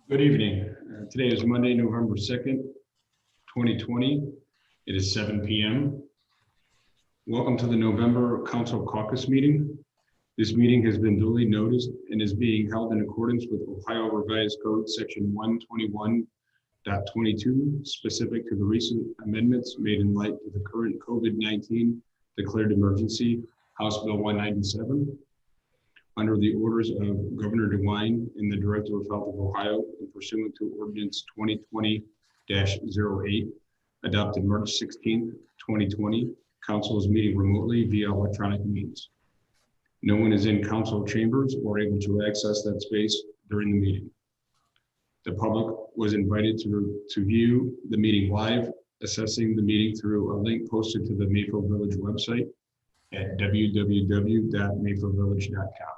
Good evening. Today is Monday, November 2nd, 2020. It is 7 p.m. Welcome to the November Council Caucus meeting. This meeting has been duly noticed and is being held in accordance with Ohio Revised Code Section 121.22, specific to the recent amendments made in light of the current COVID-19 declared emergency, House Bill 197. Under the orders of Governor DeWine and the Director of Health of Ohio, and pursuant to Ordinance 2020-08, adopted March 16, 2020, Council is meeting remotely via electronic means. No one is in council chambers or able to access that space during the meeting. The public was invited to view the meeting live, accessing the meeting through a link posted to the Mayfield Village website at www.mayfieldvillage.com.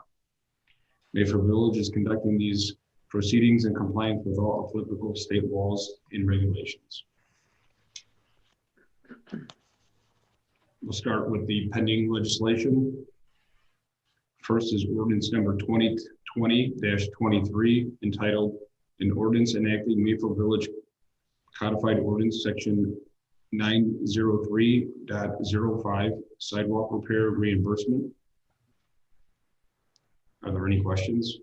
Mayfield Village is conducting these proceedings in compliance with all applicable state laws and regulations. We'll start with the pending legislation. First is ordinance number 2020-23, entitled An Ordinance Enacting Mayfield Village Codified Ordinance Section 903.05 sidewalk repair reimbursement. Are there any questions?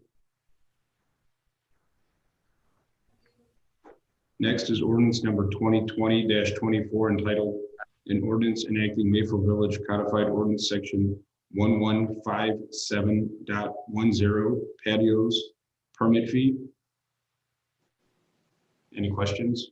Next is ordinance number 2020-24 entitled an ordinance enacting Mayfield Village Codified Ordinance Section 1157.10 patios permit fee. Any questions?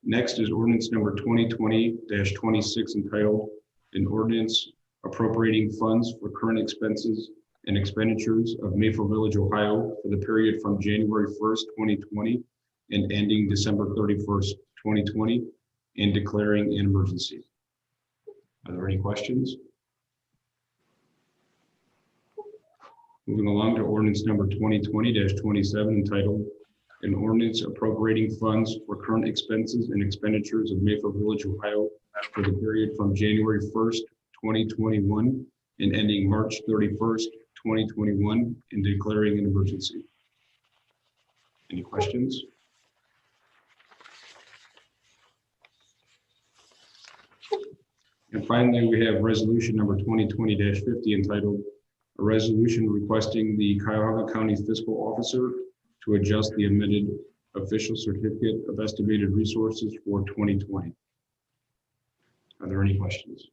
Next is ordinance number 2020-26 entitled an ordinance appropriating funds for current expenses and expenditures of Mayfield Village, Ohio for the period from January 1st, 2020 and ending December 31st, 2020 and declaring an emergency. Are there any questions? Moving along to ordinance number 2020-27 entitled an ordinance appropriating funds for current expenses and expenditures of Mayfield Village, Ohio for the period from January 1st, 2021 and ending March 31st, 2021 and declaring an emergency. Any questions? And finally, we have resolution number 2020-50 entitled a resolution requesting the Cuyahoga County Fiscal Officer to adjust the amended official certificate of estimated resources for 2020. Are there any questions?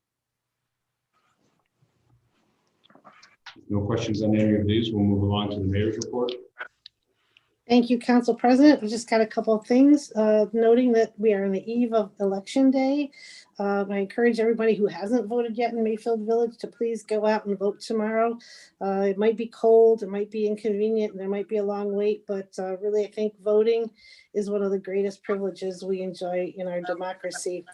If no questions on any of these, we'll move along to the mayor's report. Thank you, Council President. We just got a couple of things, noting that we are on the eve of Election Day. I encourage everybody who hasn't voted yet in Mayfield Village to please go out and vote tomorrow. It might be cold, it might be inconvenient, and there might be a long wait, but really I think voting is one of the greatest privileges we enjoy in our democracy.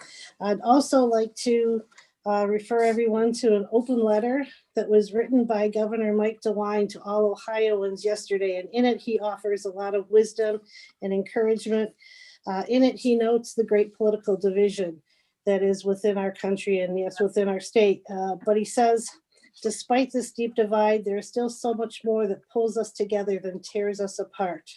I'd also like to refer everyone to an open letter that was written by Governor Mike DeWine to all Ohioans yesterday. And in it, he offers a lot of wisdom and encouragement. In it, he notes the great political division that is within our country and yes, within our state. But he says, despite this deep divide, there is still so much more that pulls us together than tears us apart.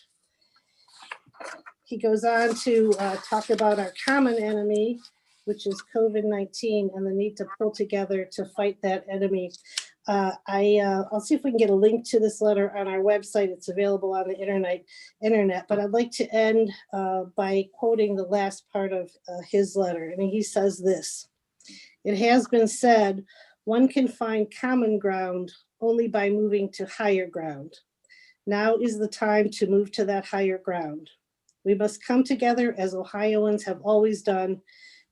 He goes on to talk about our common enemy, which is COVID-19, and the need to pull together to fight that enemy. I'll see if we can get a link to this letter on our website. It's available on the internet, but I'd like to end by quoting the last part of his letter. And he says this: "It has been said, one can find common ground only by moving to higher ground. Now is the time to move to that higher ground. We must come together as Ohioans have always done.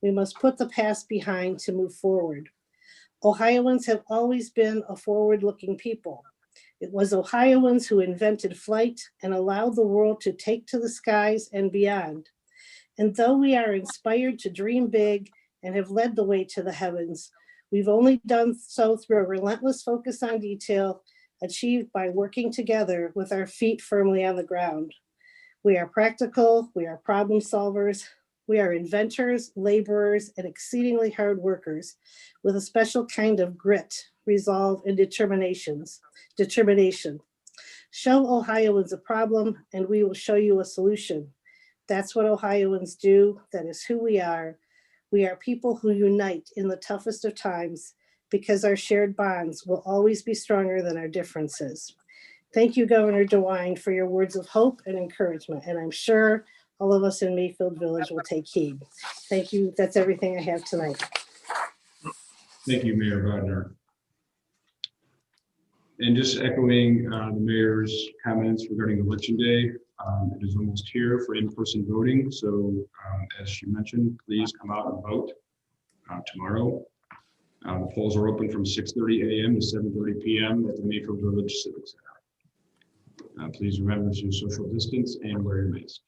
We must put the past behind to move forward. Ohioans have always been a forward-looking people. It was Ohioans who invented flight and allowed the world to take to the skies and beyond. And though we are inspired to dream big and have led the way to the heavens, we've only done so through a relentless focus on detail, achieved by working together with our feet firmly on the ground. We are practical, we are problem solvers, we are inventors, laborers, and exceedingly hard workers with a special kind of grit, resolve, and determination. Show Ohioans a problem, and we will show you a solution. That's what Ohioans do. That is who we are. We are people who unite in the toughest of times because our shared bonds will always be stronger than our differences." Thank you, Governor DeWine, for your words of hope and encouragement, and I'm sure all of us in Mayfield Village will take heed. Thank you. That's everything I have tonight. Thank you, Mayor Bodnar. And just echoing the mayor's comments regarding Election Day, it is almost here for in-person voting. So as she mentioned, please come out and vote tomorrow. The polls are open from 6:30 a.m. to 7:30 p.m. at the Mayfield Village Civic Center. Please remember to social distance and wear your mask.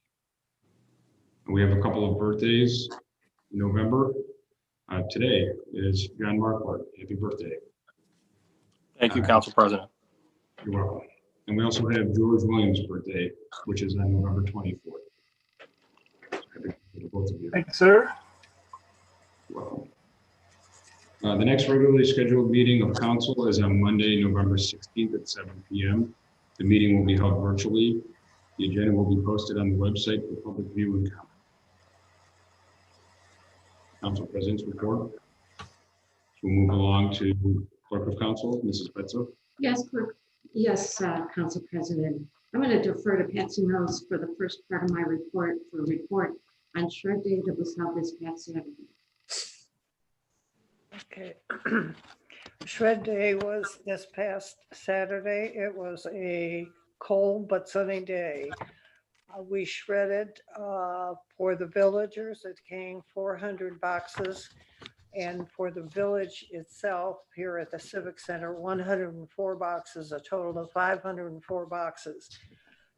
We have a couple of birthdays in November. Today is John Marquardt. Happy birthday. Thank you, Council President. You're welcome. And we also have George Williams' birthday, which is on November 24th. Happy birthday to both of you. Thank you, sir. You're welcome. The next regularly scheduled meeting of council is on Monday, November 16th at 7 p.m. The meeting will be held virtually. The agenda will be posted on the website for public view and comment. Council President's report. So we'll move along to Clerk of Council, Mrs. Betzel. Yes, Clerk. Yes, Council President. I'm going to defer to Patsy Mills for the first part of my report on Shred Day that was held this past Saturday. Okay. Shred Day was this past Saturday. It was a cold but sunny day. We shredded for the villagers. It came 400 boxes. And for the village itself, here at the Civic Center, 104 boxes, a total of 504 boxes.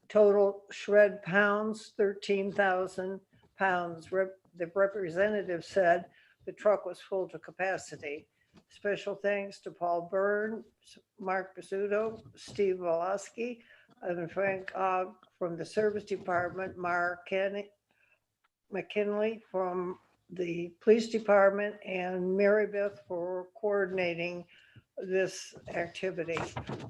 Total shred pounds, 13,000 pounds. The representative said the truck was full to capacity. Special thanks to Paul Byrne, Mark Pizzuto, Steve Woloski, and Frank Ogg from the Service Department, Mark McKinley from the Police Department, and Mary Beth for coordinating this activity.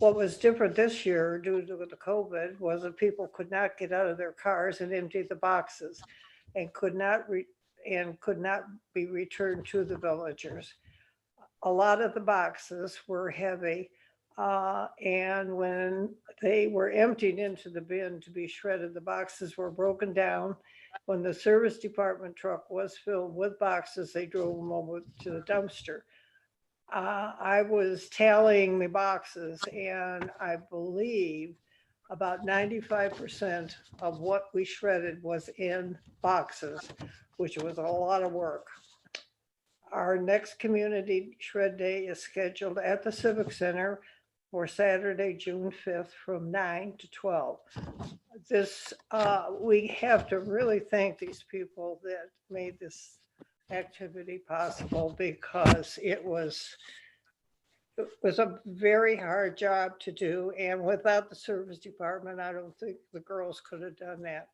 What was different this year due to the COVID was that people could not get out of their cars and empty the boxes and could not be returned to the villagers. A lot of the boxes were heavy, and when they were emptied into the bin to be shredded, the boxes were broken down. When the Service Department truck was filled with boxes, they drove them over to the dumpster. I was tallying the boxes, and I believe about 95% of what we shredded was in boxes, which was a lot of work. Our next community shred day is scheduled at the Civic Center for Saturday, June 5th from 9 to 12. We have to really thank these people that made this activity possible, because it was a very hard job to do. And without the Service Department, I don't think the girls could have done that.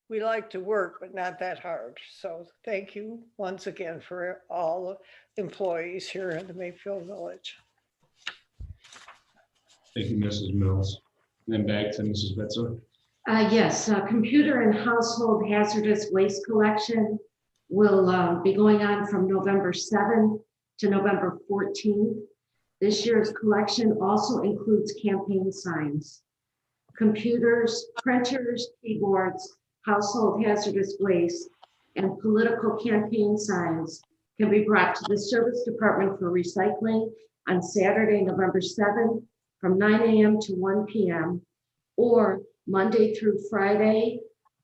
We like to work, but not that hard. So thank you once again for all the employees here in the Mayfield Village. Thank you, Mrs. Mills. Then back to Mrs. Betzel. Yes, computer and household hazardous waste collection will be going on from November 7th to November 14th. This year's collection also includes campaign signs. Computers, printers, keyboards, household hazardous waste, and political campaign signs can be brought to the Service Department for recycling on Saturday, November 7th from 9 a.m. to 1 p.m. or Monday through Friday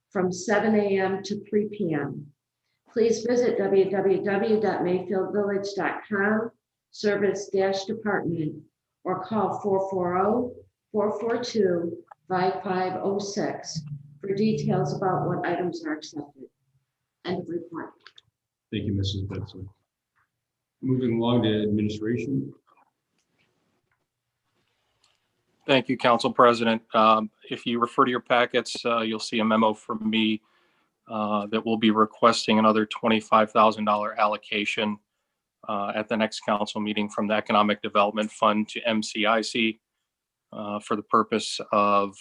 from 7 a.m. to 3 p.m. Please visit www.mayfieldvillage.com service-department or call 440-442-5506 for details about what items are accepted. End of report. Thank you, Mrs. Betzel. Moving along to administration. Thank you, Council President. If you refer to your packets, you'll see a memo from me that will be requesting another $25,000 allocation at the next council meeting from the Economic Development Fund to MCIC for the purpose of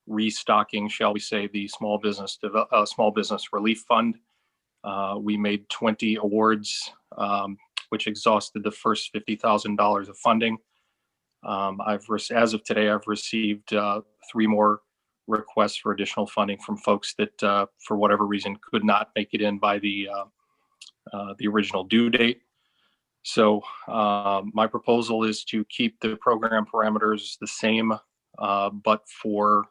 restocking, shall we say, the Small Business Relief Fund. We made 20 awards, which exhausted the first $50,000 of funding. As of today, I've received 3 more requests for additional funding from folks that, for whatever reason, could not make it in by the original due date. So my proposal is to keep the program parameters the same, but for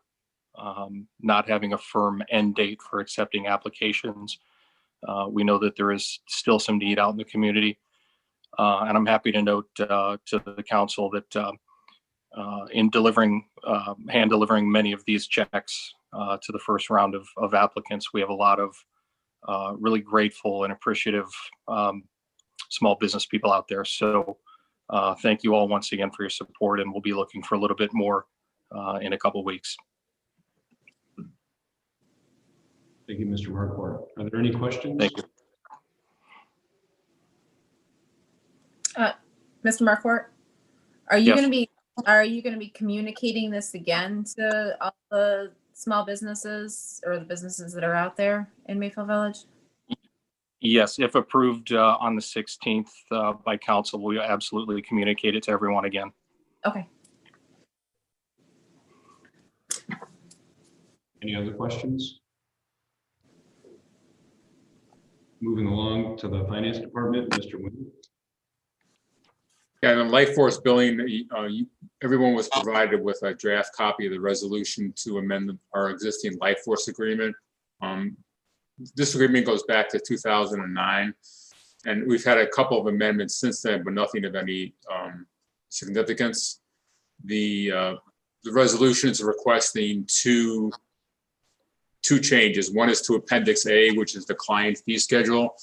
not having a firm end date for accepting applications. We know that there is still some need out in the community. And I'm happy to note to the council that in hand delivering many of these checks to the first round of applicants, we have a lot of really grateful and appreciative small business people out there. So thank you all once again for your support, and we'll be looking for a little bit more in a couple of weeks. Thank you, Mr. Marquardt. Are there any questions? Thank you. Mr. Marquardt, are you Yes. going to be Are you going to be communicating this again to all the small businesses or the businesses that are out there in Mayfield Village? Yes, if approved on the 16th by council, we'll absolutely communicate it to everyone again. Okay. Any other questions? Moving along to the finance department, Mr. Nguyen. Yeah, the Life Force billing, everyone was provided with a draft copy of the resolution to amend our existing Life Force agreement. This agreement goes back to 2009, and we've had a couple of amendments since then, but nothing of any significance. The resolution is requesting two changes. One is to Appendix A, which is the client fee schedule.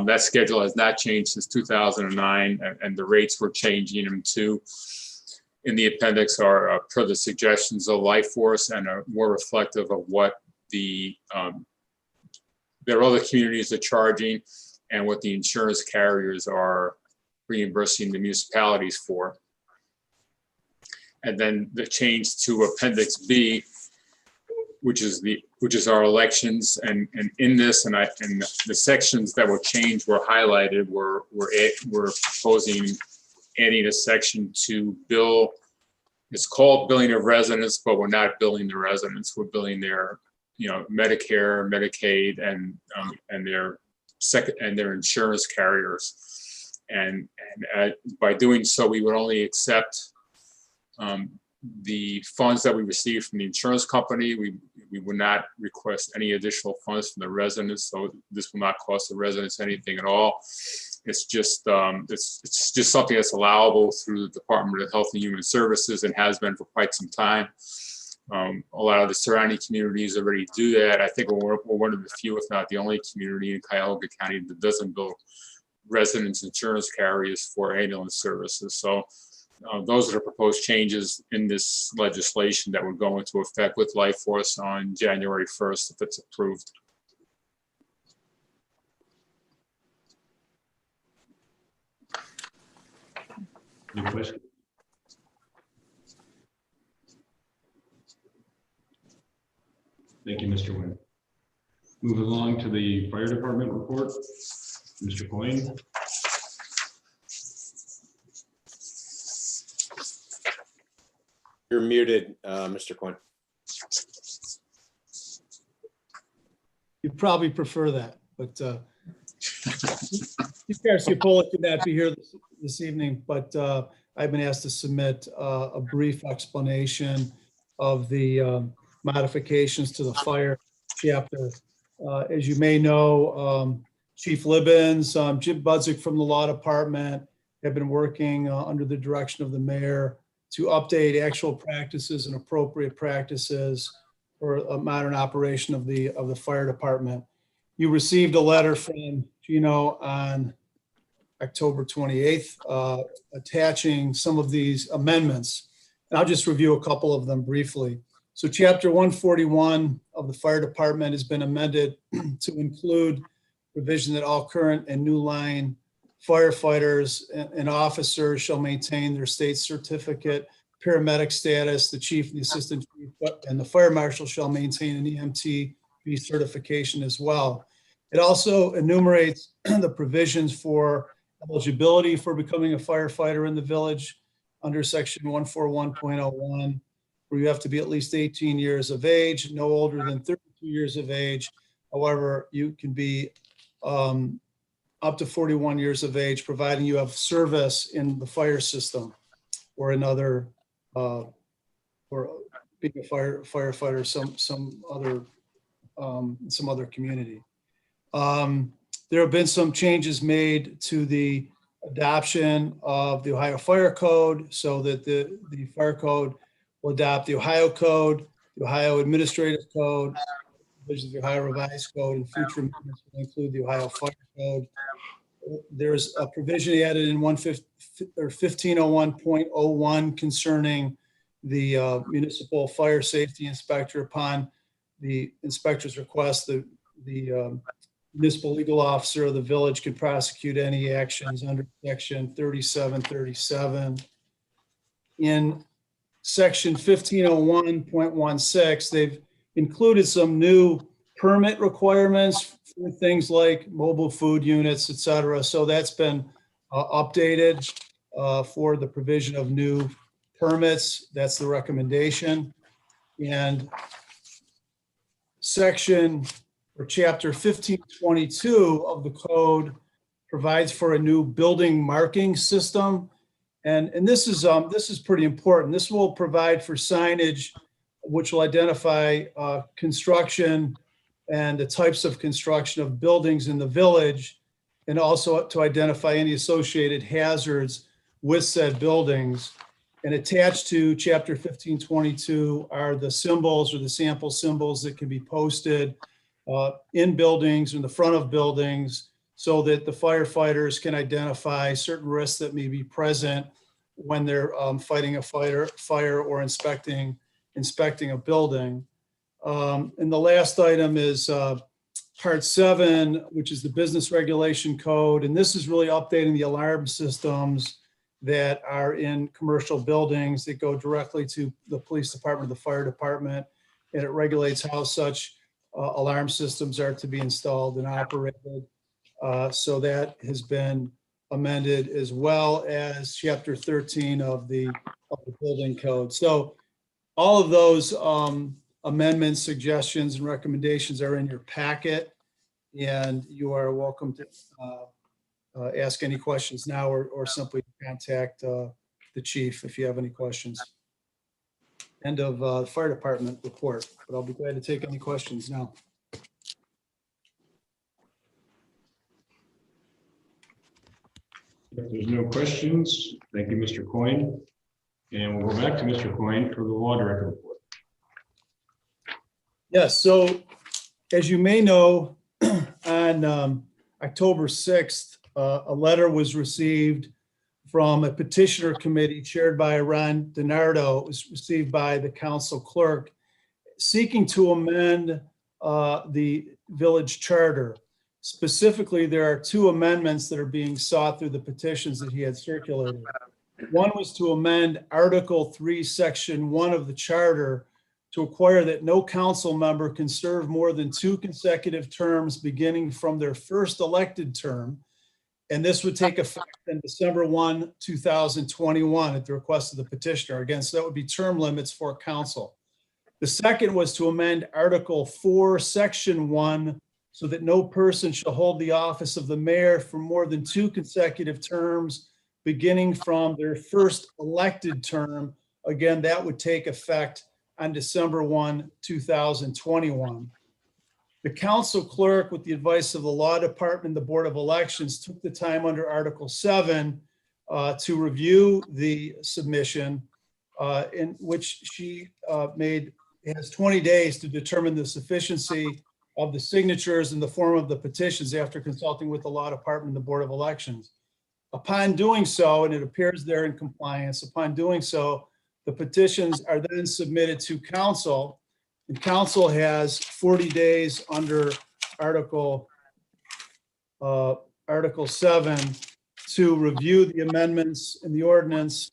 That schedule has not changed since 2009, and the rates we're changing them to in the appendix are per the suggestions of Life Force and are more reflective of what their other communities are charging and what the insurance carriers are reimbursing the municipalities for. And then the change to Appendix B, which is our elections, and in this and the sections that were changed were highlighted. We're proposing adding a section to bill. It's called billing of residents, but we're not billing the residents. We're billing their Medicare, Medicaid, and their insurance carriers. And by doing so, we would only accept the funds that we receive from the insurance company. We would not request any additional funds from the residents, so this will not cost the residents anything at all. It's just something that's allowable through the Department of Health and Human Services and has been for quite some time. A lot of the surrounding communities already do that. I think we're one of the few, if not the only community in Cuyahoga County that doesn't bill residents insurance carriers for ambulance services. So those are the proposed changes in this legislation that would go into effect with Life Force on January 1st if it's approved. Any questions? Thank you, Mr. Nguyen. Moving along to the fire department report, Mr. Coyne. You're muted, Mr. Quinn. You'd probably prefer that, but Chief Garcia-Pollock could not be here this evening, but I've been asked to submit a brief explanation of the modifications to the fire chapter. As you may know, Chief Libbins, Jim Budzik from the law department have been working under the direction of the mayor to update actual practices and appropriate practices for a modern operation of the fire department. You received a letter from Gino on October 28th, attaching some of these amendments. And I'll just review a couple of them briefly. So Chapter 141 of the fire department has been amended to include provision that all current and new line firefighters and officers shall maintain their state certificate, paramedic status, the chief and the assistant chief, and the fire marshal shall maintain an EMT certification as well. It also enumerates the provisions for eligibility for becoming a firefighter in the village under section 141.01, where you have to be at least 18 years of age, no older than 32 years of age. However, you can be up to 41 years of age, providing you have service in the fire system or another, or being a firefighter, some other community. There have been some changes made to the adoption of the Ohio Fire Code so that the fire code will adopt the Ohio Code, the Ohio Administrative Code, the Ohio Revised Code, and future amendments will include the Ohio Fire Code. There's a provision added in 1501.01 concerning the municipal fire safety inspector. Upon the inspector's request, the municipal legal officer of the village can prosecute any actions under section 3737. in section 1501.16, they've included some new permit requirements for things like mobile food units, et cetera. So that's been updated for the provision of new permits. That's the recommendation. And section or chapter 1522 of the code provides for a new building marking system. And this is pretty important. This will provide for signage which will identify construction and the types of construction of buildings in the village, and also to identify any associated hazards with said buildings. And attached to chapter 1522 are the symbols or the sample symbols that can be posted in buildings, in the front of buildings, so that the firefighters can identify certain risks that may be present when they're fighting a fire or inspecting a building. And the last item is part 7, which is the business regulation code. And this is really updating the alarm systems that are in commercial buildings that go directly to the police department, the fire department, and it regulates how such alarm systems are to be installed and operated. So that has been amended, as well as chapter 13 of the building code. So all of those amendments, suggestions, and recommendations are in your packet, and you are welcome to ask any questions now or simply contact the chief if you have any questions. End of fire department report, but I'll be glad to take any questions now. If there's no questions, thank you, Mr. Coyne. And we'll go back to Mr. Coyne for the law director report. Yes, so as you may know, on October 6th, a letter was received from a petitioner committee chaired by Ron DiNardo. It was received by the council clerk seeking to amend the village charter. Specifically, there are 2 amendments that are being sought through the petitions that he had circulated. One was to amend Article 3, Section 1 of the charter to require that no council member can serve more than 2 consecutive terms beginning from their first elected term. And this would take effect on December 1, 2021 at the request of the petitioner. Again, so that would be term limits for council. The second was to amend Article 4, Section 1, so that no person shall hold the office of the mayor for more than 2 consecutive terms beginning from their first elected term. Again, that would take effect on December 1, 2021. The council clerk, with the advice of the law department and the Board of Elections, took the time under Article 7 to review the submission, in which she has 20 days to determine the sufficiency of the signatures in the form of the petitions after consulting with the law department and the Board of Elections. Upon doing so, and it appears they're in compliance, upon doing so, the petitions are then submitted to council, and council has 40 days under Article 7 to review the amendments in the ordinance,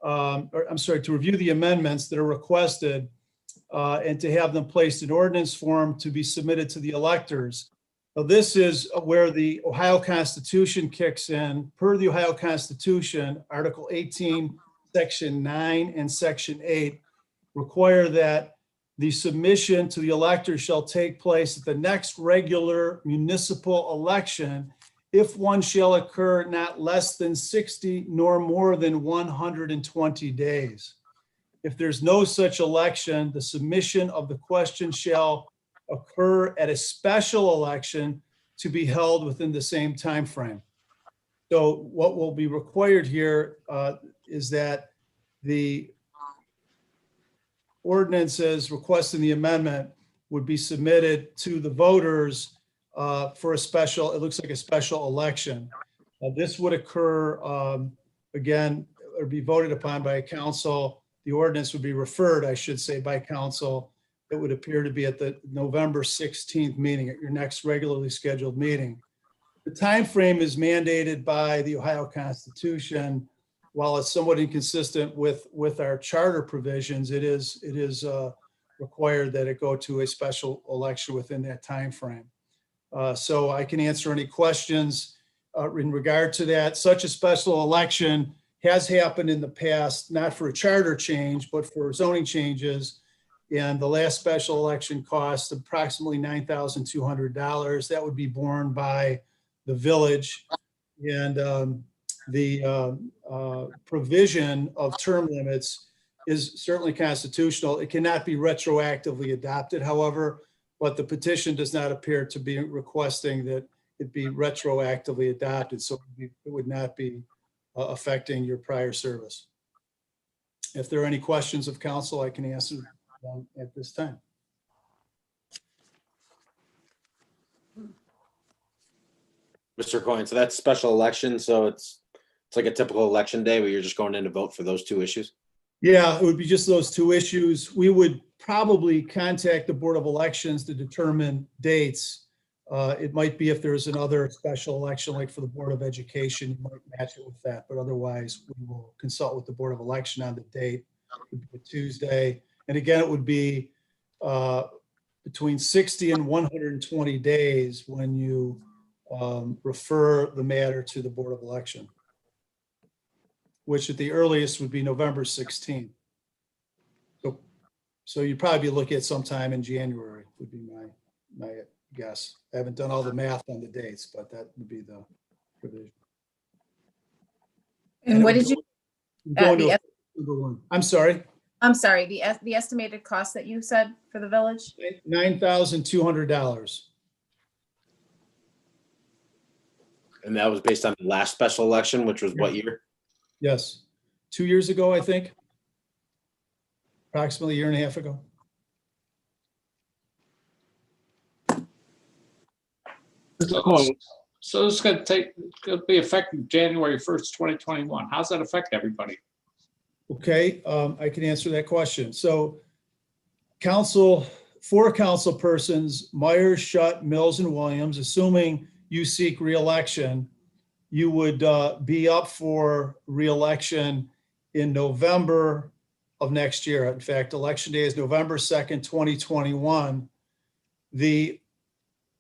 to review the amendments that are requested and to have them placed in ordinance form to be submitted to the electors. Now, this is where the Ohio Constitution kicks in. Per the Ohio Constitution, Article 18, Section 9 and Section 8 require that the submission to the elector shall take place at the next regular municipal election if one shall occur not less than 60 nor more than 120 days. If there's no such election, the submission of the question shall occur at a special election to be held within the same time frame. So what will be required here is that the ordinances requesting the amendment would be submitted to the voters for a special, it looks like a special election. This would occur, again, or be voted upon by a council. The ordinance would be referred, I should say, by council. It would appear to be at the November 16th meeting, at your next regularly scheduled meeting. The time frame is mandated by the Ohio Constitution, while it's somewhat inconsistent with our charter provisions, it is required that it go to a special election within that timeframe. So I can answer any questions in regard to that. Such a special election has happened in the past, not for a charter change, but for zoning changes. And the last special election cost approximately $9,200. That would be borne by the village. And the provision of term limits is certainly constitutional. It cannot be retroactively adopted, however, but the petition does not appear to be requesting that it be retroactively adopted. So it would not be affecting your prior service. If there are any questions of council, I can answer them at this time. Mr. Coyne, so that's special election, so it's like a typical election day where you're just going in to vote for those two issues? Yeah, it would be just those two issues. We would probably contact the Board of Elections to determine dates. It might be if there's another special election, like for the Board of Education, you might match it with that, but otherwise we will consult with the Board of Election on the date. It would be a Tuesday. And again, it would be between 60 and 120 days when you refer the matter to the Board of Election, which at the earliest would be November 16th. So you'd probably be looking at sometime in January would be my guess. I haven't done all the math on the dates, but that would be the provision. And what did you, I'm sorry, the estimated cost that you said for the village? $9,200. And that was based on the last special election, which was what year? Yes, 2 years ago, I think. Approximately a year and a half ago. Mr. Coyne, so this is going to be effective January 1st, 2021. How's that affect everybody? Okay, I can answer that question. So four council persons, Myers, Shutt, Mills, and Williams, assuming you seek reelection, you would be up for reelection in November of next year. In fact, election day is November 2nd, 2021. The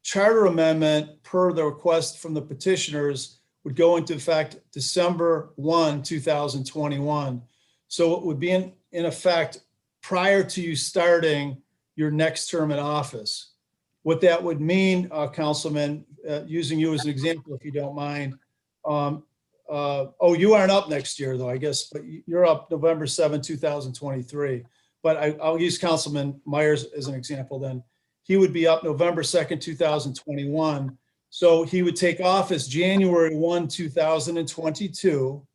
charter amendment, per the request from the petitioners, would go into effect December 1, 2021. So it would be in effect prior to you starting your next term in office. What that would mean, Councilman, using you as an example, if you don't mind. You aren't up next year, though, I guess, but you're up November 7, 2023. But I'll use Councilman Myers as an example then. He would be up November 2nd, 2021. So he would take office January 1, 2022.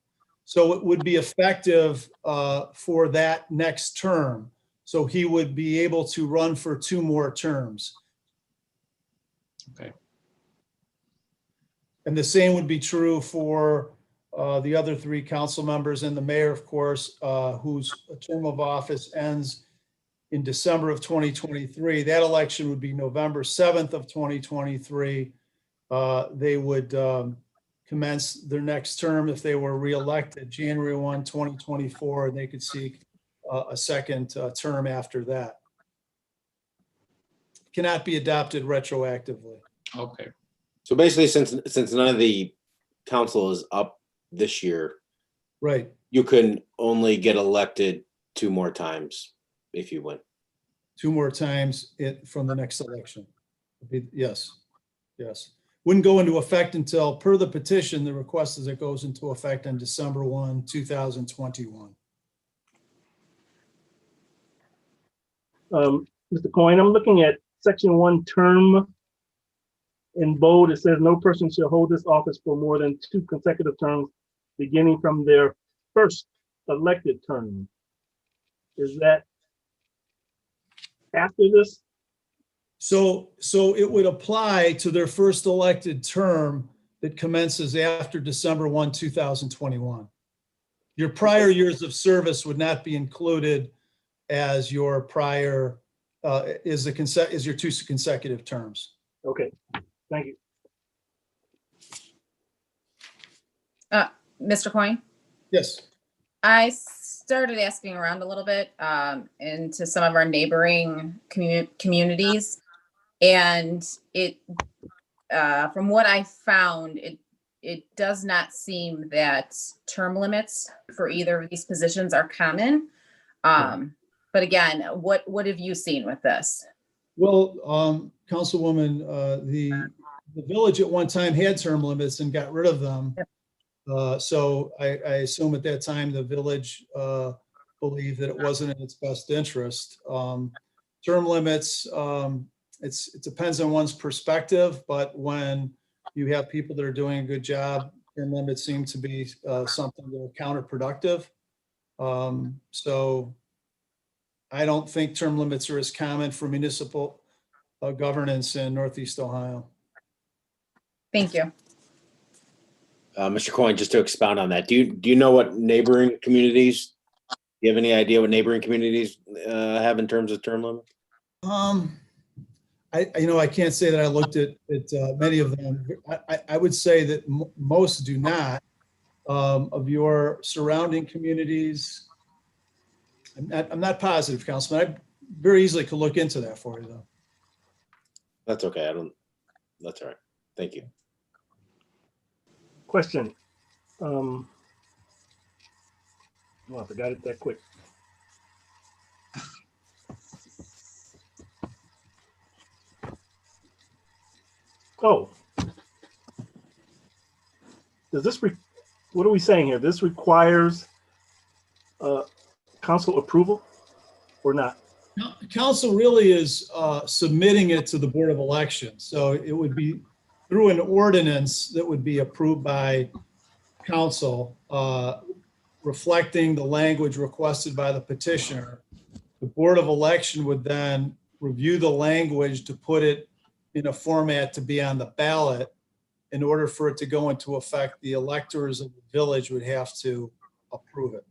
So it would be effective for that next term. So he would be able to run for 2 more terms. Okay. And the same would be true for the other 3 council members and the mayor, of course, whose term of office ends in December of 2023. That election would be November 7th of 2023. They would commence their next term if they were reelected January 1, 2024, and they could seek a second term after that. Cannot be adopted retroactively. Okay. So basically, since none of the council is up this year, Right. you can only get elected 2 more times if you win. 2 more times from the next election. Yes. Wouldn't go into effect until, per the petition, the request is it goes into effect on December 1, 2021. Mr. Coyne, I'm looking at section 1 term. In bold, it says no person shall hold this office for more than 2 consecutive terms, beginning from their first elected term. Is that after this? So it would apply to their first elected term that commences after December 1, 2021. Your prior years of service would not be included as your prior, is your 2 consecutive terms. Okay, thank you. Mr. Coyne? Yes. I started asking around a little bit into some of our neighboring communities, and it, from what I found, it does not seem that term limits for either of these positions are common. But again, what have you seen with this? Well, Councilwoman, the village at one time had term limits and got rid of them. So I assume at that time, the village believed that it wasn't in its best interest. Term limits, it depends on one's perspective, but when you have people that are doing a good job, term limits seem to be something that are counterproductive. So I don't think term limits are as common for municipal governance in Northeast Ohio. Thank you. Mr. Coyne, just to expound on that, do you know what neighboring communities, do you have any idea what neighboring communities have in terms of term limits? I can't say that I looked at many of them. I would say that most do not. Of your surrounding communities, I'm not positive, Councilman. I very easily could look into that for you, though. That's okay. That's all right. Thank you. Question. Oh, I forgot it that quick. Oh. Does this, what are we saying here? This requires council approval or not? Council really is submitting it to the Board of Elections. So it would be through an ordinance that would be approved by council, reflecting the language requested by the petitioner. The Board of Election would then review the language to put it in a format to be on the ballot. In order for it to go into effect, the electors of the village would have to approve it.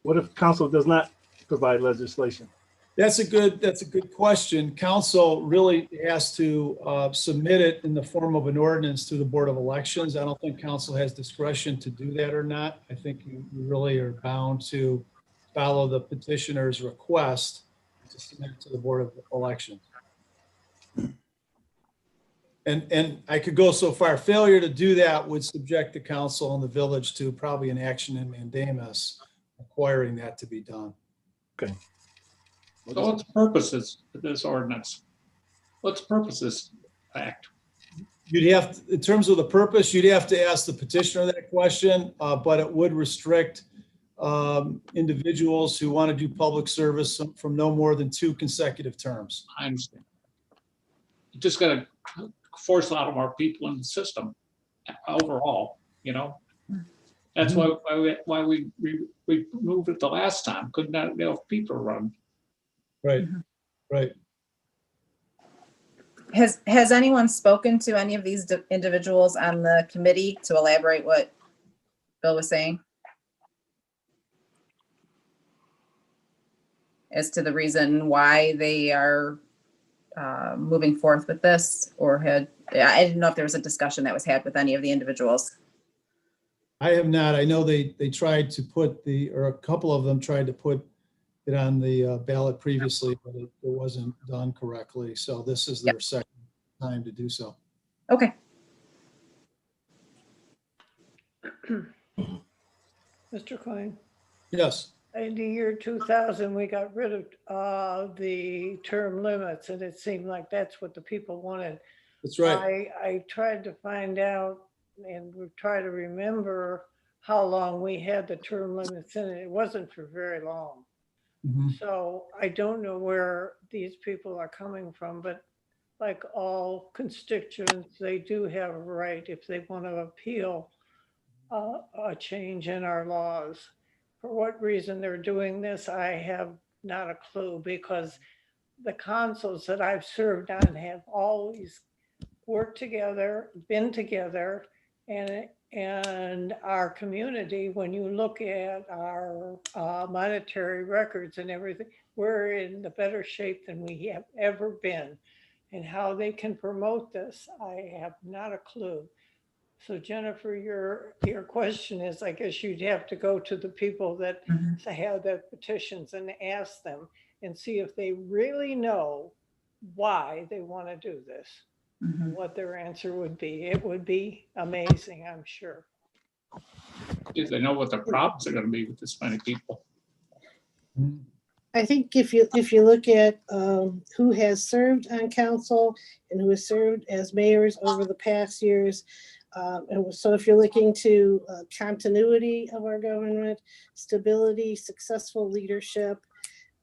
What if council does not provide legislation? That's a good question. Council really has to submit it in the form of an ordinance to the Board of Elections. I don't think council has discretion to do that or not. I think you really are bound to follow the petitioner's request to submit it to the Board of Elections. And I could go so far, failure to do that would subject the council and the village to probably an action in mandamus requiring that to be done. Okay. So what's the purpose of this ordinance? What's the purpose of this act? You'd have, in terms of the purpose, you'd have to ask the petitioner that question, but it would restrict individuals who want to do public service from no more than 2 consecutive terms. I understand. You just got to force a lot more people in the system overall, you know? That's why we moved it the last time. Couldn't have enough people run. Right, right. Has anyone spoken to any of these individuals on the committee to elaborate what Bill was saying? As to the reason why they are moving forth with this, or I didn't know if there was a discussion that was had with any of the individuals. I have not. I know they tried to put or a couple of them tried to put it on the ballot previously, but it wasn't done correctly. So this is their second time to do so. Okay. Mr. Coyne, Yes. in the year 2000, we got rid of the term limits, and it seemed like that's what the people wanted. That's right. I tried to find out and try to remember how long we had the term limits in it. It wasn't for very long. Mhm. So I don't know where these people are coming from, but like all constituents, they do have a right if they want to appeal a change in our laws. For what reason they're doing this, I have not a clue, because the consuls that I've served on have always worked together, been together, and our community, when you look at our monetary records and everything, we're in the better shape than we have ever been. And how they can promote this, I have not a clue. So Jennifer, your question is, I guess you'd have to go to the people that Mhm. have the petitions and ask them and see if they really know why they want to do this, Mhm. what their answer would be. It would be amazing, I'm sure. Do they know what the problems are gonna be with this many people? I think if you look at who has served on council and who has served as mayors over the past years, and so if you're looking to continuity of our government, stability, successful leadership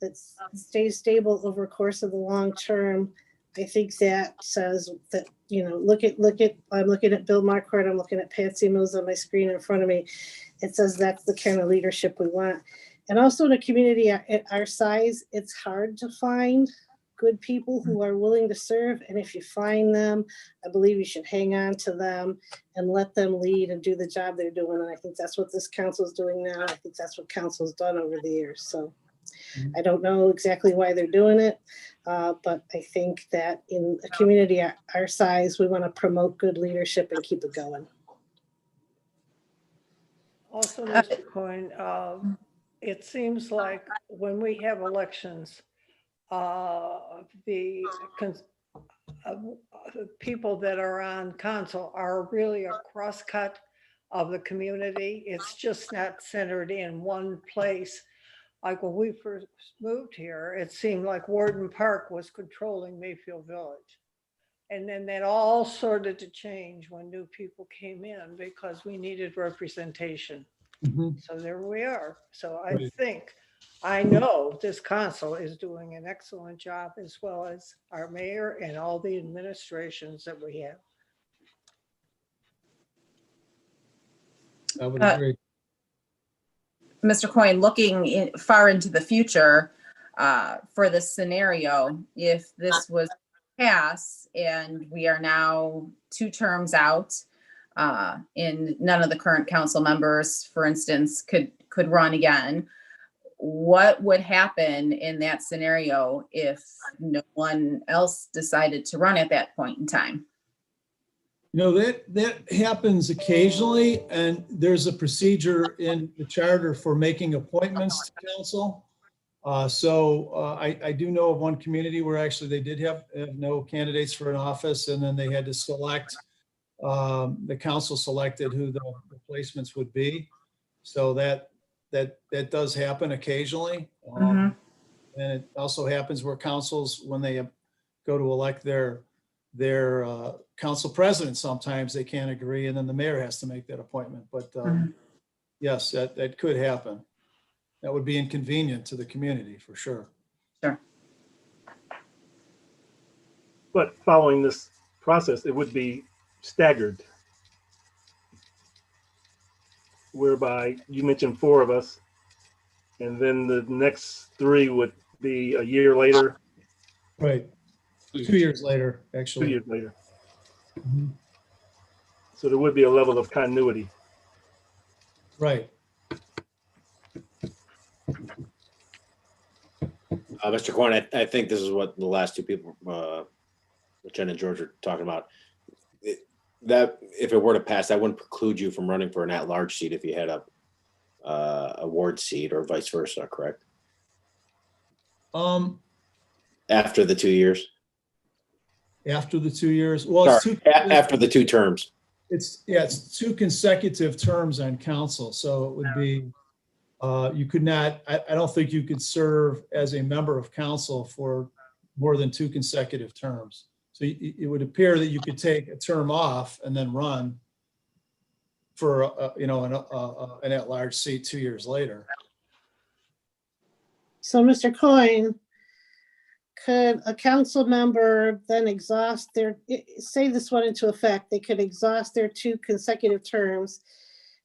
that stays stable over a course of the long term, I think that says that, look at, I'm looking at Bill Marquardt, I'm looking at Patsy Mills on my screen in front of me. It says that's the kind of leadership we want. And also in a community at our size, it's hard to find good people who are willing to serve. And if you find them, I believe you should hang on to them and let them lead and do the job they're doing. And I think that's what this council is doing now. I think that's what council's done over the years. So I don't know exactly why they're doing it, but I think that in a community our size, we want to promote good leadership and keep it going. Also, Mr. Coyne, it seems like when we have elections, the people that are on council are really a cross-cut of the community. It's just not centered in one place. Like when we first moved here, it seemed like Warden Park was controlling Mayfield Village. And then that all started to change when new people came in because we needed representation. Mhm. So there we are. So Right. I know this council is doing an excellent job, as well as our mayor and all the administrations that we have. I would Uh, agree. Mr. Coyne, looking far into the future for this scenario, if this was passed and we are now 2 terms out, and none of the current council members, for instance, could run again, what would happen in that scenario if no one else decided to run at that point in time? That happens occasionally, and there's a procedure in the charter for making appointments to council. I do know of one community where actually they did have no candidates for an office, and then they had to select, the council selected who the replacements would be. So that does happen occasionally. Mhm. And it also happens where councils, when they go to elect their council president, sometimes they can't agree, and then the mayor has to make that appointment. But Mhm. yes, that could happen. That would be inconvenient to the community for sure. Sure. But following this process, it would be staggered, whereby you mentioned 4 of us, and then the next 3 would be a year later, Right. 2 years later, 2 actually. years later. Mhm. So there would be a level of continuity. Right. Mr. Coyne, I think this is what the last 2 people, Jen and George, are talking about. That if it were to pass, that wouldn't preclude you from running for an at-large seat if you had a ward seat, or vice versa, correct? After the 2 years? After the 2 years. Well, it's Sorry, after the 2 terms. it's 2 consecutive terms on council. So it would be, you could not, I don't think you could serve as a member of council for more than 2 consecutive terms. So it would appear that you could take a term off and then run for, an at-large seat 2 years later. So Mr. Coyne, could a council member then exhaust say this went into effect, they could exhaust their 2 consecutive terms,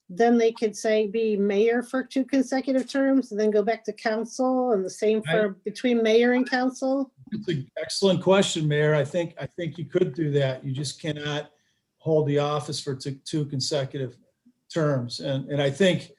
then they could say be mayor for 2 consecutive terms and then go back to council, and the same for between mayor and council? It's an excellent question, Mayor. I think you could do that. You just cannot hold the office for 2 consecutive terms. And I think,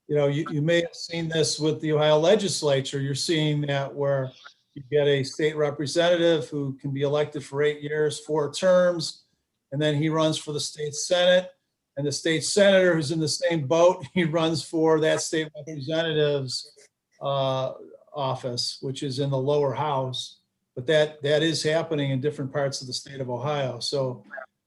you may have seen this with the Ohio legislature. You're seeing that where you get a state representative who can be elected for 8 years, 4 terms, and then he runs for the state senate. And the state senator who's in the same boat, he runs for that state representative's office, which is in the lower house. But that is happening in different parts of the state of Ohio. So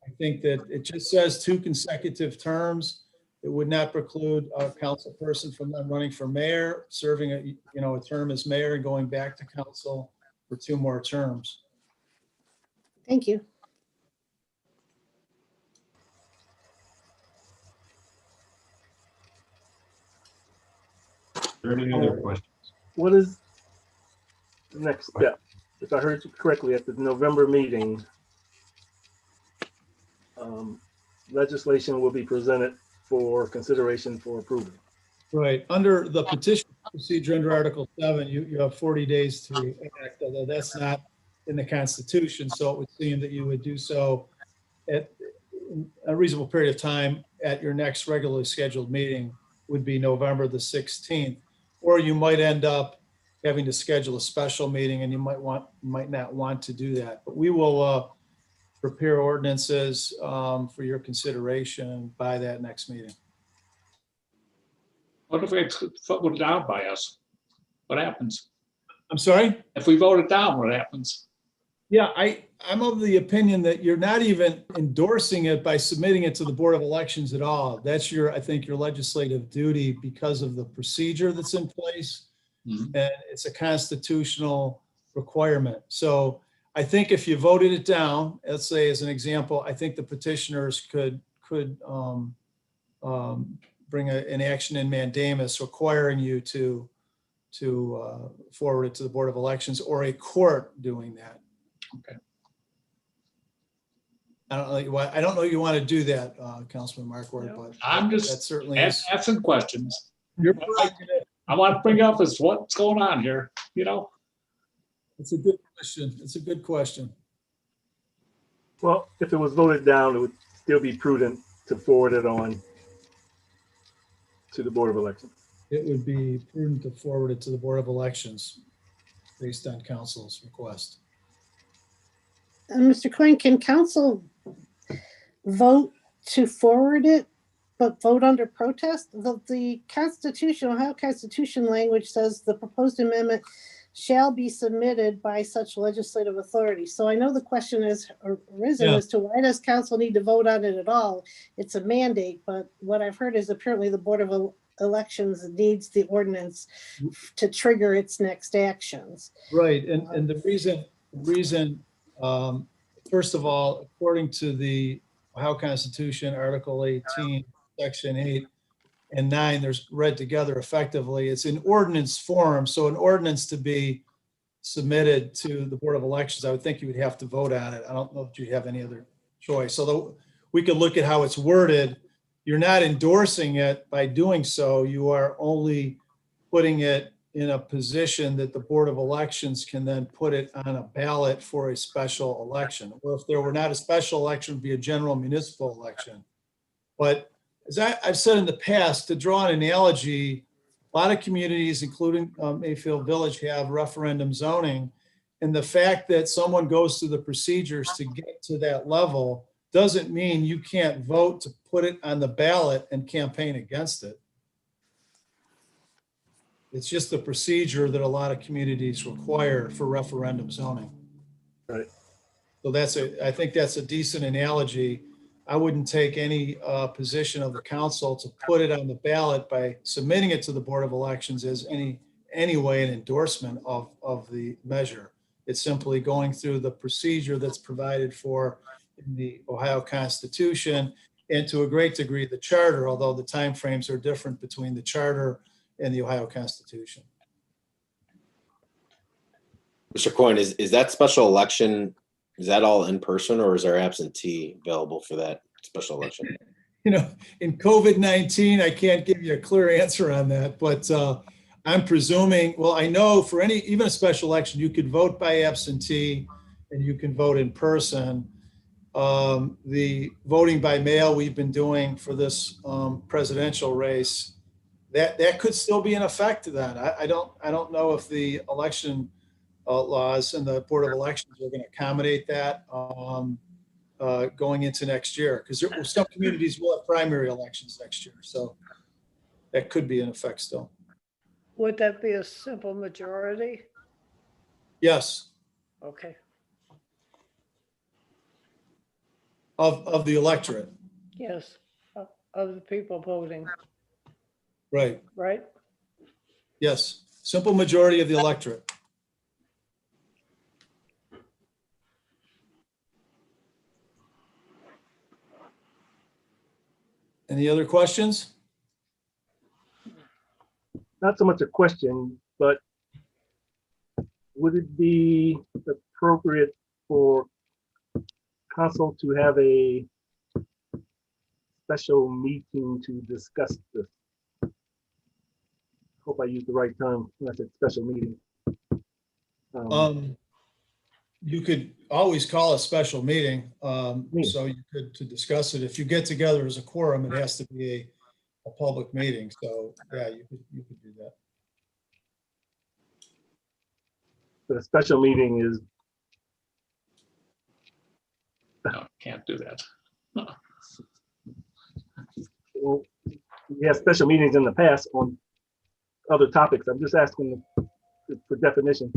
I think that it just says 2 consecutive terms. It would not preclude a council person from then running for mayor, serving a term as mayor and going back to council for 2 more terms. Thank you. Are there any other questions? What is the next step? If I heard you correctly, at the November meeting, legislation will be presented for consideration for approval. Right. Under the petition procedure under Article 7, you have 40 days to act, although that's not in the Constitution. So it would seem that you would do so at a reasonable period of time at your next regularly scheduled meeting would be November the 16th. Or you might end up having to schedule a special meeting and you might not want to do that. But we will prepare ordinances for your consideration by that next meeting. What if it's voted down by us? What happens? I'm sorry? If we vote it down, what happens? Yeah, I'm of the opinion that you're not even endorsing it by submitting it to the Board of Elections at all. That's I think your legislative duty because of the procedure that's in place. Mhm. And it's a constitutional requirement. So I think if you voted it down, let's say as an example, I think the petitioners could bring an action in mandamus requiring you to forward it to the Board of Elections or a court doing that. Okay. I don't know you want to do that, Councilman Markwart, but I'm that just certainly is. asking questions. Your I want to bring up is what's going on here, you know? It's a good question. It's a good question. Well, if it was voted down, it would still be prudent to forward it on to the Board of Elections. It would be prudent to forward it to the Board of Elections based on council's request. Mr. Coyne, can council vote to forward it, but vote under protest? The Constitution, Ohio Constitution language says the proposed amendment shall be submitted by such legislative authority. So I know the question has arisen as to why does council need to vote on it at all? It's a mandate, but what I've heard is apparently the Board of Elections needs the ordinance to trigger its next actions. Right, and the reason, first of all, according to the Ohio Constitution, Article 18, Section 8 and 9, there's read together effectively. It's in ordinance form, so an ordinance to be submitted to the Board of Elections, I would think you would have to vote on it. I don't know if you have any other choice. Although we could look at how it's worded. You're not endorsing it by doing so. You are only putting it in a position that the Board of Elections can then put it on a ballot for a special election. Or if there were not a special election, it would be a general municipal election. But as I've said in the past, to draw an analogy, a lot of communities, including Mayfield Village, have referendum zoning. And the fact that someone goes through the procedures to get to that level doesn't mean you can't vote to put it on the ballot and campaign against it. It's just the procedure that a lot of communities require for referendum zoning. Right. So I think that's a decent analogy. I wouldn't take any position of the council to put it on the ballot by submitting it to the Board of Elections as any way an endorsement of the measure. It's simply going through the procedure that's provided for in the Ohio Constitution and to a great degree the charter, although the timeframes are different between the charter and the Ohio Constitution. Mr. Coyne, is that special election, is that all in person or is there absentee available for that special election? You know, in COVID-19, I can't give you a clear answer on that, but I'm presuming, well, I know for even a special election, you could vote by absentee and you can vote in person. The voting by mail we've been doing for this presidential race, that could still be in effect then. I don't know if the election laws and the Board of Elections are going to accommodate that. going into next year, because some communities will have primary elections next year, so that could be in effect still. Would that be a simple majority? Yes, Okay, of the electorate, yes, of the people voting, right, right? yes, simple majority of the electorate. Any other questions? Not so much a question, but would it be appropriate for council to have a special meeting to discuss this? Hope I used the right term when I said special meeting. You could always call a special meeting, Meeting. so you could to discuss it. If you get together as a quorum, it has to be a public meeting. So yeah, you could do that. The special meeting is, No, can't do that. well, we had special meetings in the past on other topics. I'm just asking for definition.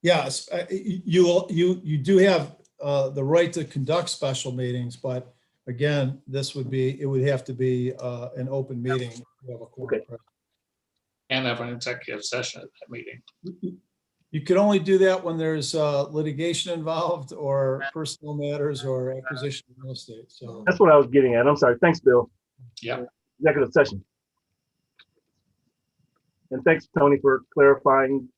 Yes, you do have the right to conduct special meetings, but again, it would have to be an open meeting. You have a quorum Okay. present. And have an executive session at that meeting. You can only do that when there's litigation involved or personal matters or acquisition of real estate. So That's what I was getting at. I'm sorry. Thanks, Bill. Yeah. Executive session. And thanks, Tony, for clarifying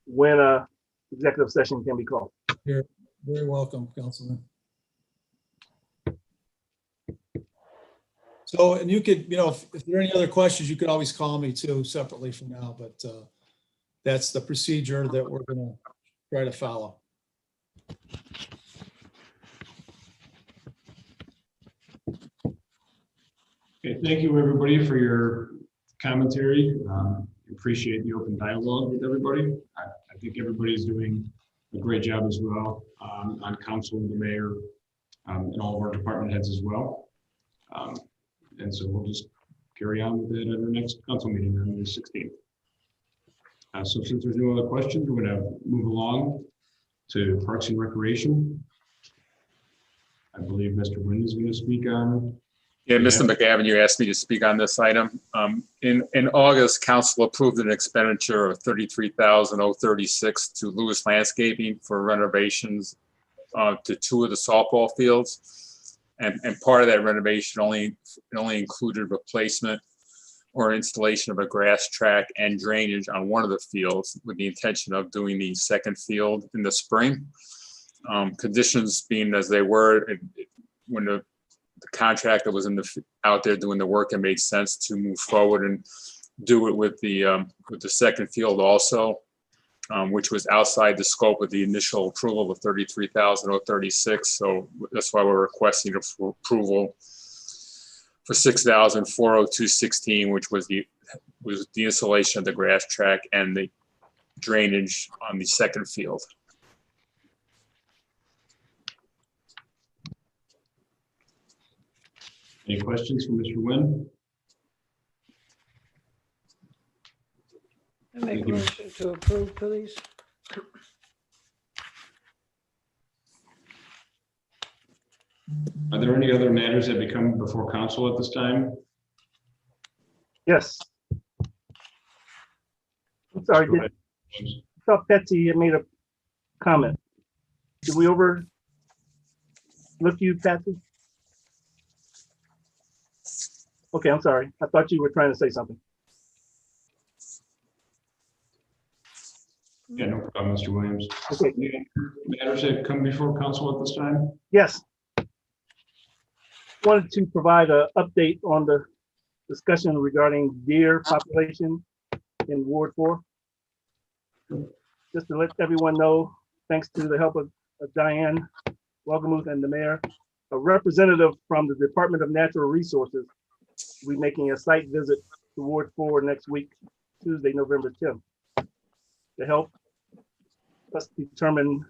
when a executive session can be called. you're very welcome, Councilman. So, and you could, if there are any other questions, you could always call me too separately from now, but that's the procedure that we're going to try to follow. Okay, thank you, everybody, for your commentary. Appreciate the open dialogue with everybody. I think everybody's doing a great job as well on council, the mayor, and all of our department heads as well. And so we'll just carry on with it at our next council meeting on the 16th. So since there's no other questions, we're going to move along to Parks and Recreation. I believe Mr. Wynn is going to speak on. Yeah, Mr. McGavin, you asked me to speak on this item. In August, council approved an expenditure of $33,036 to Lewis Landscaping for renovations to 2 of the softball fields. And part of that renovation only included replacement or installation of a grass track and drainage on one of the fields with the intention of doing the second field in the spring. Conditions being as they were, when the contractor was out there doing the work, it made sense to move forward and do it with the second field also, which was outside the scope of the initial approval of $33,036. So that's why we're requesting approval for $6,402.16, which was the installation of the grass track and the drainage on the second field. Any questions for Mr. Wynn? I make Thank you. motion to approve, please. Are there any other matters that become before council at this time? Yes. I'm sorry, Go ahead. I thought Betsy had made a comment. Did we overlook you, Patsy? Okay, I'm sorry. I thought you were trying to say something. Yeah, no problem, Mr. Williams. Okay, Any other matters that come before council at this time? yes. Wanted to provide an update on the discussion regarding deer population in Ward 4. Just to let everyone know, thanks to the help of Diane Welgemuth and the mayor, a representative from the Department of Natural Resources will be making a site visit to Ward 4 next week, Tuesday, November 10th, to help us determine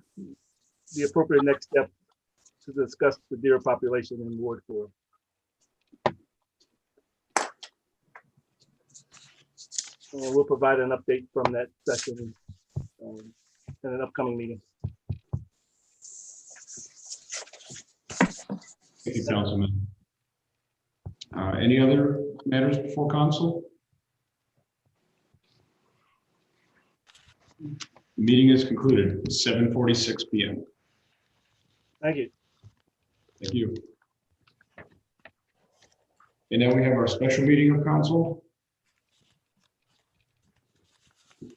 the appropriate next step to discuss the deer population in Ward 4. And we'll provide an update from that session in an upcoming meeting. Thank you, Councilman. Any other matters before council? Meeting is concluded, 7:46 p.m. Thank you. Thank you. And now we have our special meeting of council.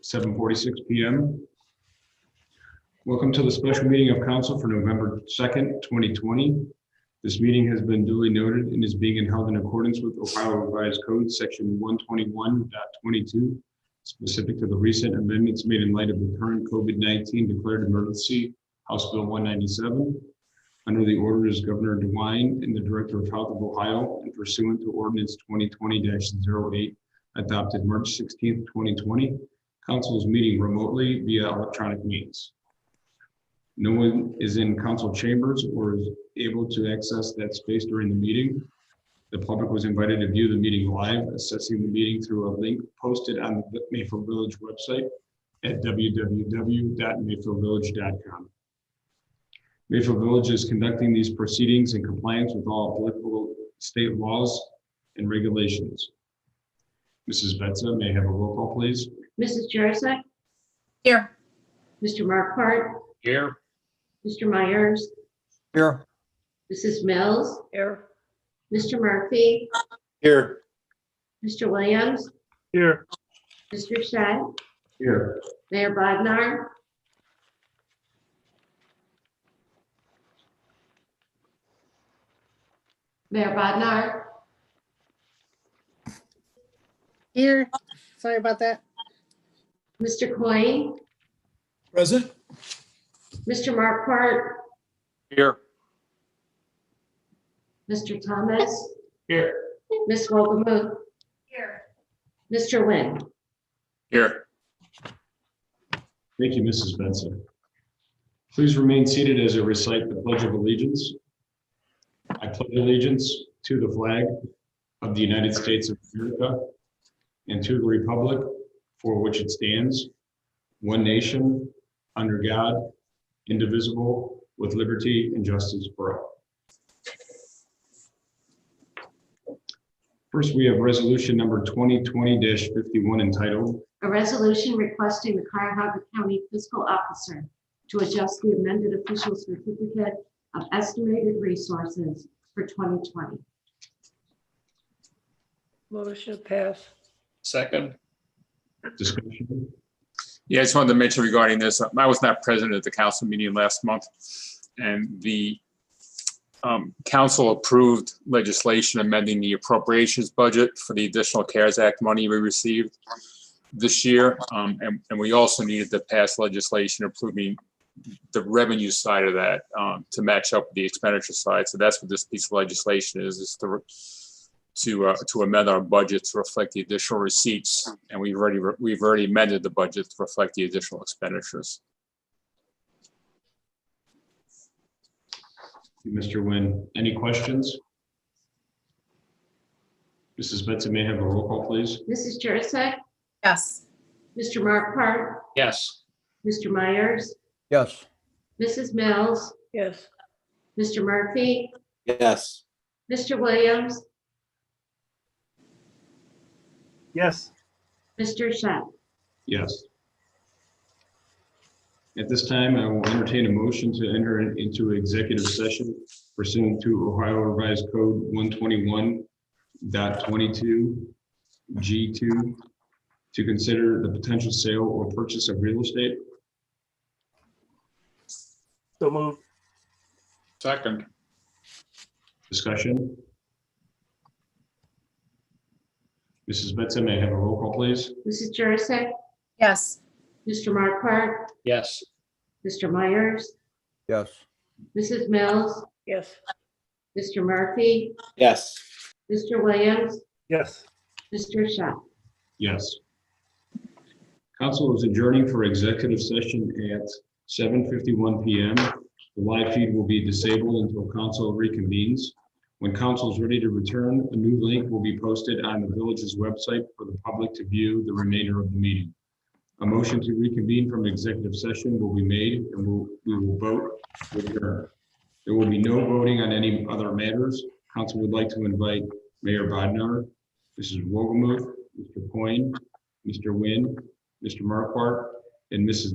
7:46 p.m. Welcome to the special meeting of council for November 2nd, 2020. This meeting has been duly noted and is being held in accordance with Ohio Revised Code, section 121.22, specific to the recent amendments made in light of the current COVID-19 declared emergency, House Bill 197, under the orders of Governor DeWine and the Director of Health of Ohio, and pursuant to Ordinance 2020-08, adopted March 16th, 2020. Council is meeting remotely via electronic means. No one is in council chambers or is able to access that space during the meeting. The public was invited to view the meeting live, accessing the meeting through a link posted on the Mayfield Village website at www.mayfieldvillage.com. Mayfield Village is conducting these proceedings in compliance with all applicable state laws and regulations. Mrs. Betza, may I have a roll call, please? Mrs. Jurassic, Here. Mr. Marquardt, Here. Mr. Myers, Here. Mrs. Mills, Here, Mr. Murphy, Here. Mr. Williams, Here. Mr. Shedd, Here. Mayor Bodnar, Mayor Bodnar, Here, sorry about that. Mr. Coyne, Present? Mr. Marquardt, Here. Mr. Thomas, Here. Ms. Wogomuth. Here. Mr. Nguyen. Here. Thank you, Mrs. Benson. Please remain seated as I recite the Pledge of Allegiance. I pledge allegiance to the flag of the United States of America and to the republic for which it stands, one nation, under God, indivisible, with liberty and justice for all. First, we have resolution number 2020-51 entitled, A resolution requesting the Cuyahoga County Fiscal Officer to adjust the amended official certificate of estimated resources for 2020. motion to pass. Second. discussion. Yeah, I just wanted to mention regarding this, I was not present at the council meeting last month, and the council approved legislation amending the appropriations budget for the additional CARES Act money we received this year. And we also needed to pass legislation approving the revenue side of that to match up with the expenditure side. So that's what this piece of legislation is to amend our budget to reflect the additional receipts. And we've already amended the budget to reflect the additional expenditures. Mr. Nguyen, any questions? Mrs. Benson, may I have a roll call, please? Mrs. Jurassic, Yes. Mr. Marquardt, Yes. Mr. Myers, Yes. Mrs. Mills, Yes, Mr. Murphy, Yes. Mr. Williams, Yes. Mr. Shedd. Yes. At this time, I will entertain a motion to enter into executive session pursuant to Ohio Revised Code 121.22 G2 to consider the potential sale or purchase of real estate. So moved. Second. Discussion. Mrs. Benson, may I have a roll call, please? Mrs. Jurassic, Yes. Mr. Marquardt, Yes. Mr. Myers, Yes. Mrs. Mills, yes. Mr. Murphy, Yes. Mr. Williams, Yes. Mr. Shedd. Yes. Council is adjourning for executive session at 7:51 p.m. The live feed will be disabled until council reconvenes. When council is ready to return, a new link will be posted on the village's website for the public to view the remainder of the meeting. A motion to reconvene from executive session will be made and we will vote to adjourn. There will be no voting on any other matters. Council would like to invite Mayor Bodnar, Mrs. Wogelmuth, Mr. Coyne, Mr. Nguyen, Mr. Marquardt, and Mrs.